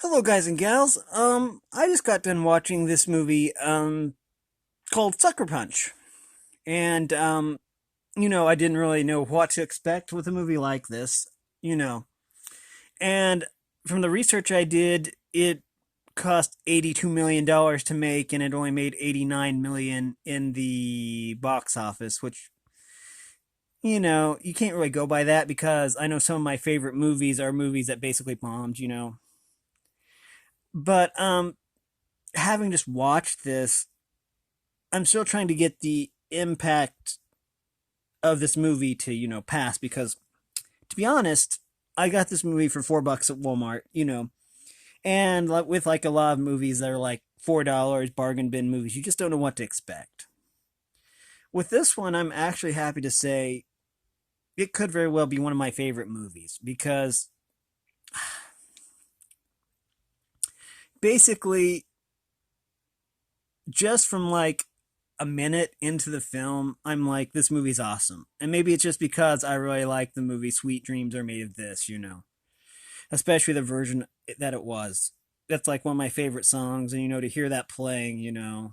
Hello, guys and gals. I just got done watching this movie, called Sucker Punch. And, I didn't really know what to expect with a movie like this, you know. And from the research I did, it cost $82 million dollars to make, and it only made $89 million dollars in the box office, which, you can't really go by that because I know some of my favorite movies are movies that basically bombed. But, having just watched this, I'm still trying to get the impact of this movie to, pass because to be honest, I got this movie for $4 at Walmart. And with like a lot of movies that are like $4 bargain bin movies, you just don't know what to expect. With this one, I'm actually happy to say it could very well be one of my favorite movies because basically just from like a minute into the film, I'm like, this movie's awesome. And maybe it's just because I really like the movie Sweet Dreams Are Made of This. Especially the version that it was. That's like one of my favorite songs, and to hear that playing.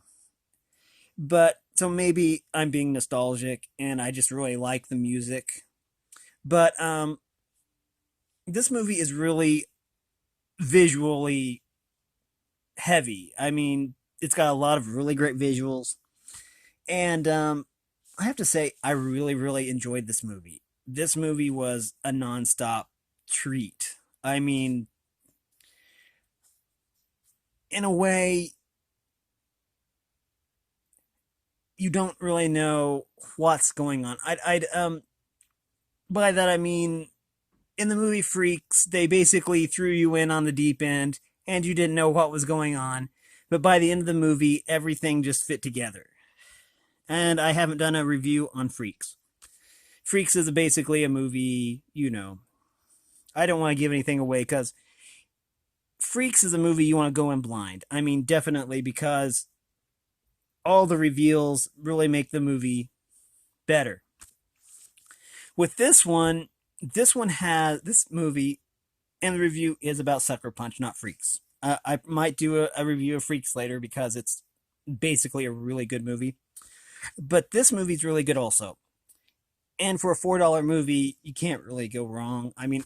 But so maybe I'm being nostalgic and I just really like the music. But this movie is really visually heavy. I mean, it's got a lot of really great visuals. And I have to say, I really, really enjoyed this movie. This movie was a nonstop treat. I mean, in a way, you don't really know what's going on. By that I mean, in the movie Freaks, they basically threw you in on the deep end, and you didn't know what was going on. But by the end of the movie, everything just fit together. And I haven't done a review on Freaks. Freaks is basically a movie. I don't want to give anything away because Freaks is a movie you want to go in blind. I mean, definitely because all the reveals really make the movie better. With this movie, and the review is about Sucker Punch, not Freaks. I might do a review of Freaks later because it's basically a really good movie. But this movie's really good also. And for a $4 movie, you can't really go wrong. I mean,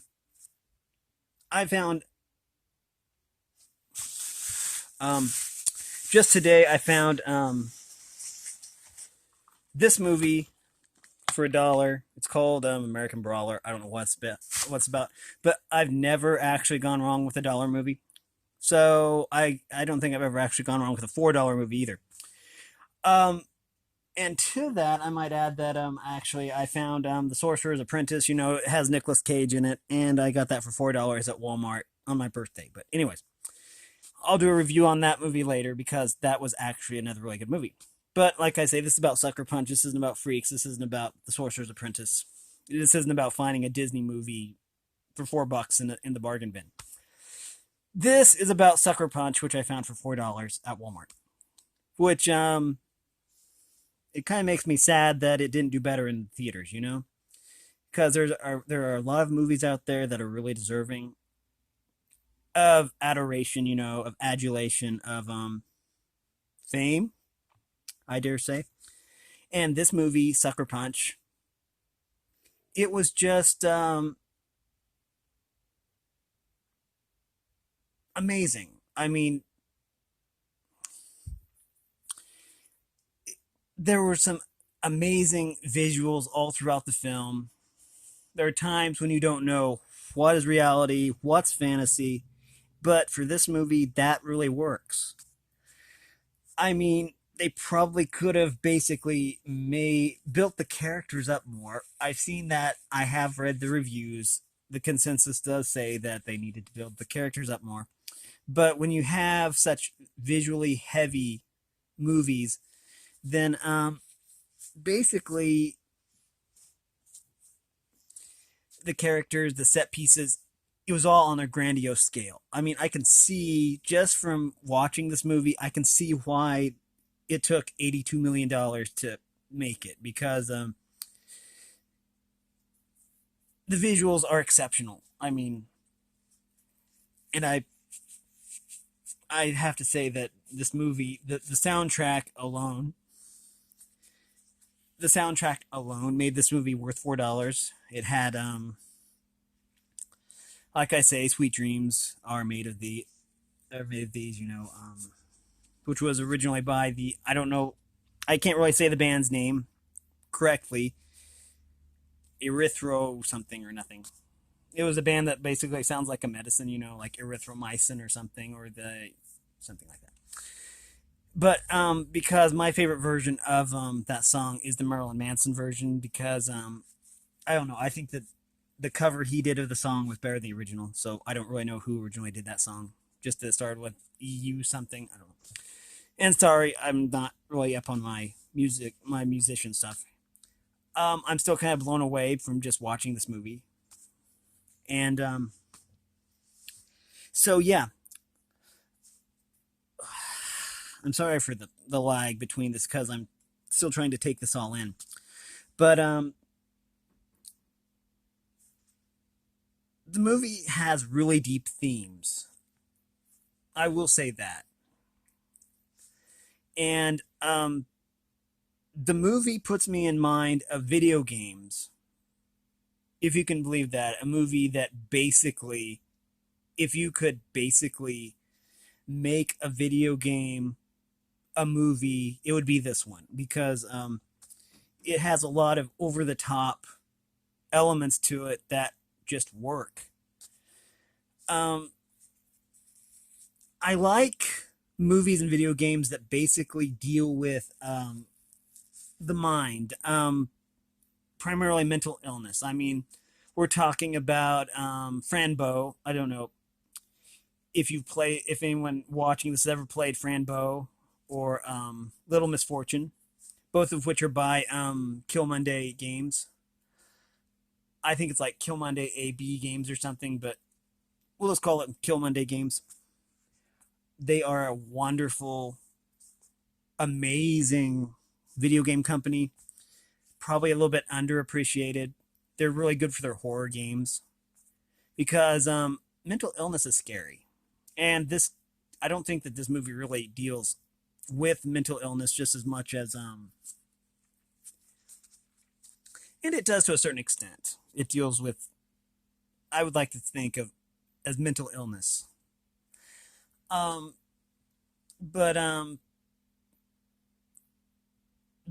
I found um, just today I found this movie for $1. It's called American Brawler. I don't know what's about, but I've never actually gone wrong with a dollar movie. So I don't think I've ever actually gone wrong with a $4 movie either. Um, and to that, I might add that actually I found The Sorcerer's Apprentice. It has Nicolas Cage in it, and I got that for $4 at Walmart on my birthday. But anyways, I'll do a review on that movie later because that was actually another really good movie. But like I say, this is about Sucker Punch. This isn't about Freaks. This isn't about The Sorcerer's Apprentice. This isn't about finding a Disney movie for $4 in the bargain bin. This is about Sucker Punch, which I found for $4 at Walmart. Which it kind of makes me sad that it didn't do better in theaters. Because there are a lot of movies out there that are really deserving of adoration, of adulation, of fame, I dare say. And this movie, Sucker Punch, it was just amazing. I mean, there were some amazing visuals all throughout the film. There are times when you don't know what is reality, what's fantasy, but for this movie, that really works. I mean, they probably could have basically made built the characters up more. I've seen that. I have read the reviews. The consensus does say that they needed to build the characters up more. But when you have such visually heavy movies, then basically the characters, the set pieces, it was all on a grandiose scale. I mean, I can see just from watching this movie, I can see why it took $82 million dollars to make it because the visuals are exceptional. I mean, and I I have to say that this movie, the soundtrack alone made this movie worth $4. It had, like I say, "Sweet Dreams are made of these," which was originally by the I don't know, I can't really say the band's name correctly, erythro something or nothing. It was a band that basically sounds like a medicine, like erythromycin or something, or the something like that. But because my favorite version of that song is the Marilyn Manson version, because I don't know, I think that the cover he did of the song was better than the original. So I don't really know who originally did that song. Just that it started with EU something. I don't know. And sorry, I'm not really up on my musician stuff. I'm still kind of blown away from just watching this movie. And so yeah, I'm sorry for the lag between this because I'm still trying to take this all in. But the movie has really deep themes. I will say that. And the movie puts me in mind of video games, if you can believe that. A movie that basically, if you could basically make a video game a movie, it would be this one because it has a lot of over the top elements to it that just work. Um, I like movies and video games that basically deal with the mind, primarily mental illness. I mean, we're talking about Franbo. I don't know if anyone watching this has ever played Franbo or Little Misfortune, both of which are by Kill Monday Games. I think it's like Kill Monday AB Games or something, but we'll just call it Kill Monday Games. They are a wonderful, amazing video game company. Probably a little bit underappreciated. They're really good for their horror games because mental illness is scary, and this I don't think that this movie really deals with mental illness just as much as and it does to a certain extent. It deals with, I would like to think of as mental illness. Um, but the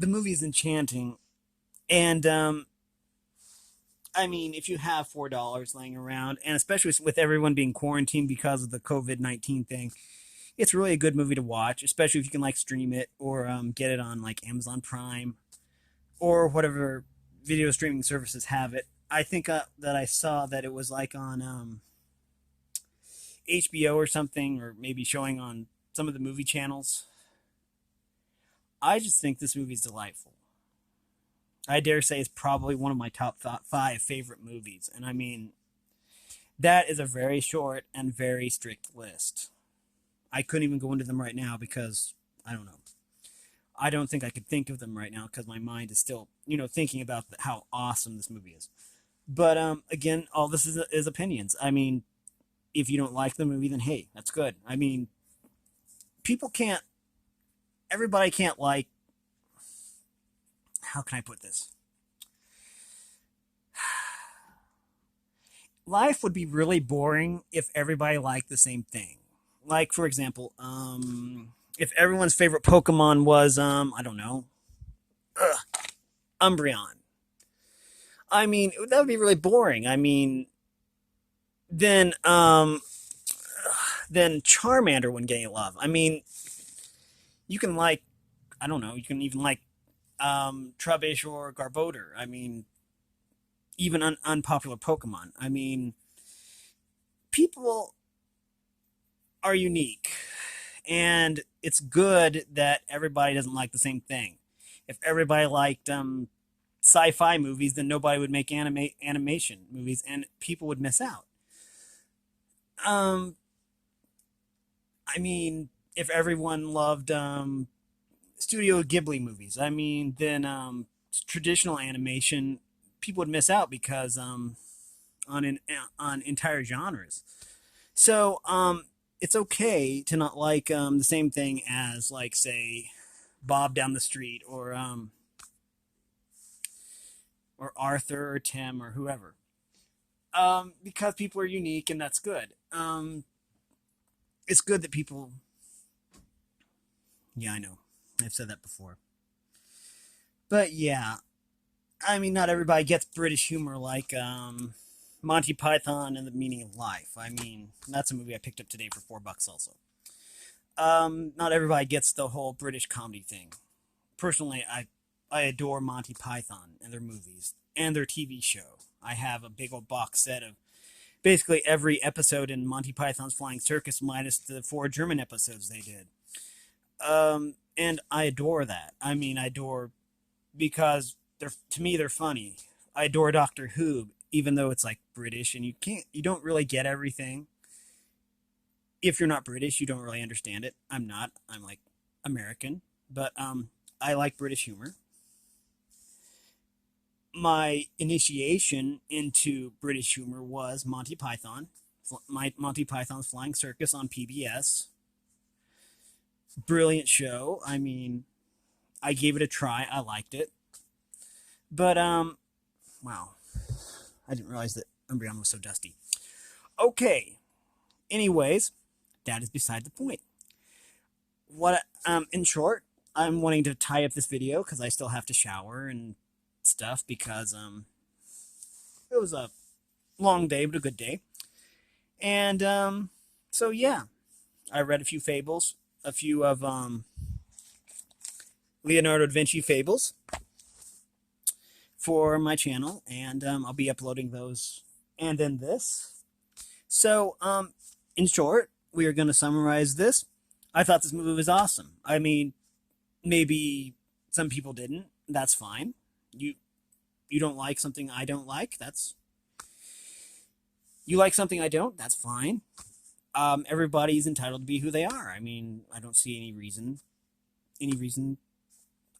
movie is enchanting, and I mean, if you have $4 laying around, and especially with everyone being quarantined because of the COVID-19 thing, it's really a good movie to watch, especially if you can like stream it or get it on like Amazon Prime or whatever video streaming services have it. I think that I saw that it was like on HBO or something, or maybe showing on some of the movie channels. I just think this movie is delightful. I dare say it's probably one of my top five favorite movies. And I mean, that is a very short and very strict list. I couldn't even go into them right now because I don't know. I don't think I could think of them right now because my mind is still, thinking about how awesome this movie is. But again, all this is opinions. I mean, if you don't like the movie, then hey, that's good. I mean, people can't, everybody can't like, how can I put this? Life would be really boring if everybody liked the same thing. Like, for example, if everyone's favorite Pokemon was, I don't know, Umbreon. I mean, that would be really boring. I mean, then, then Charmander wouldn't get any love. I mean, you can like, I don't know, you can even like Trubbish or Garbodor. I mean, even unpopular Pokemon. I mean, people are unique, and it's good that everybody doesn't like the same thing. If everybody liked sci-fi movies, then nobody would make animation movies, and people would miss out. Um, I mean, if everyone loved Studio Ghibli movies, I mean, then traditional animation, people would miss out because on entire genres. So it's okay to not like the same thing as, like, say, Bob down the street, or Arthur or Tim or whoever. Because people are unique and that's good. It's good that people. Yeah, I know. I've said that before. But yeah, I mean, not everybody gets British humor like Monty Python and the Meaning of Life. I mean, that's a movie I picked up today for $4 also. Not everybody gets the whole British comedy thing. Personally, I adore Monty Python and their movies and their TV show. I have a big old box set of basically every episode in Monty Python's Flying Circus minus the 4 German episodes they did. And I adore that. I mean, I adore because to me they're funny. I adore Doctor Who, even though it's like British and you don't really get everything. If you're not British, you don't really understand it. I'm not. I'm like American, but I like British humor. My initiation into British humor was Monty Python, my Monty Python's Flying Circus on PBS. Brilliant show. I mean, I gave it a try. I liked it, but wow, I didn't realize that Umbreon was so dusty. Okay. Anyways, that is beside the point. What in short, I'm wanting to tie up this video because I still have to shower and stuff because it was a long day but a good day. And so yeah, I read a few fables, a few of Leonardo da Vinci fables for my channel, and I'll be uploading those and then this. So in short, we are going to summarize this. I thought this movie was awesome. I mean, maybe some people didn't. That's fine. You don't like something I don't like. You like something I don't. That's fine. Everybody's entitled to be who they are. I mean, I don't see any reason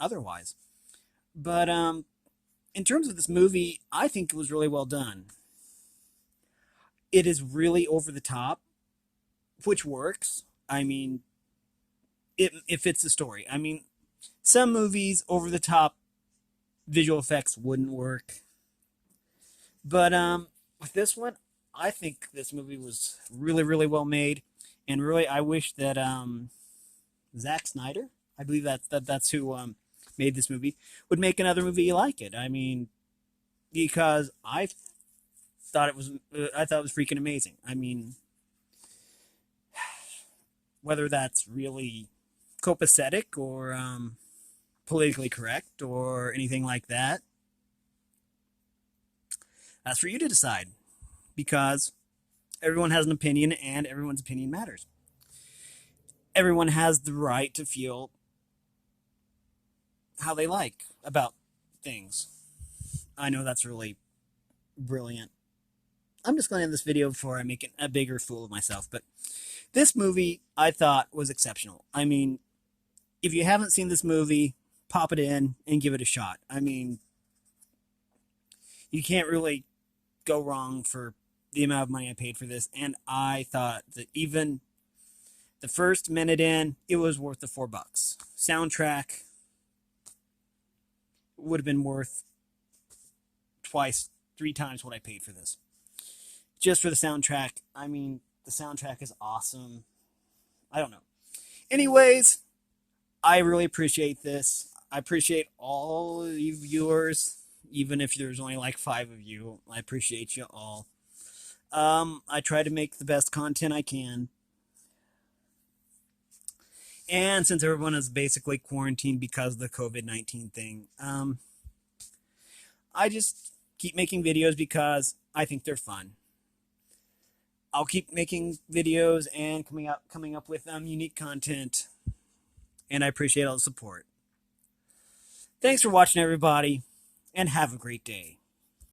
otherwise. But in terms of this movie, I think it was really well done. It is really over the top, which works. I mean, it fits the story. I mean, some movies over the top visual effects wouldn't work, but with this one, I think this movie was really, really well made, and really, I wish that Zack Snyder, I believe that's who made this movie, would make another movie like it. I mean, because I thought it was freaking amazing. I mean, whether that's really copacetic or politically correct or anything like that, that's for you to decide. Because everyone has an opinion and everyone's opinion matters. Everyone has the right to feel how they like about things. I know that's really brilliant. I'm just going to end this video before I make a bigger fool of myself. But this movie, I thought, was exceptional. I mean, if you haven't seen this movie, pop it in and give it a shot. I mean, you can't really go wrong for the amount of money I paid for this. And I thought that even the first minute in, it was worth the $4. Soundtrack would have been worth twice, 3 times what I paid for this. Just for the soundtrack. I mean, the soundtrack is awesome. I don't know. Anyways, I really appreciate this. I appreciate all you viewers, even if there's only like 5 of you. I appreciate you all. I try to make the best content I can. And since everyone is basically quarantined because of the COVID-19 thing, I just keep making videos because I think they're fun. I'll keep making videos and coming up with unique content, and I appreciate all the support. Thanks for watching, everybody, and have a great day.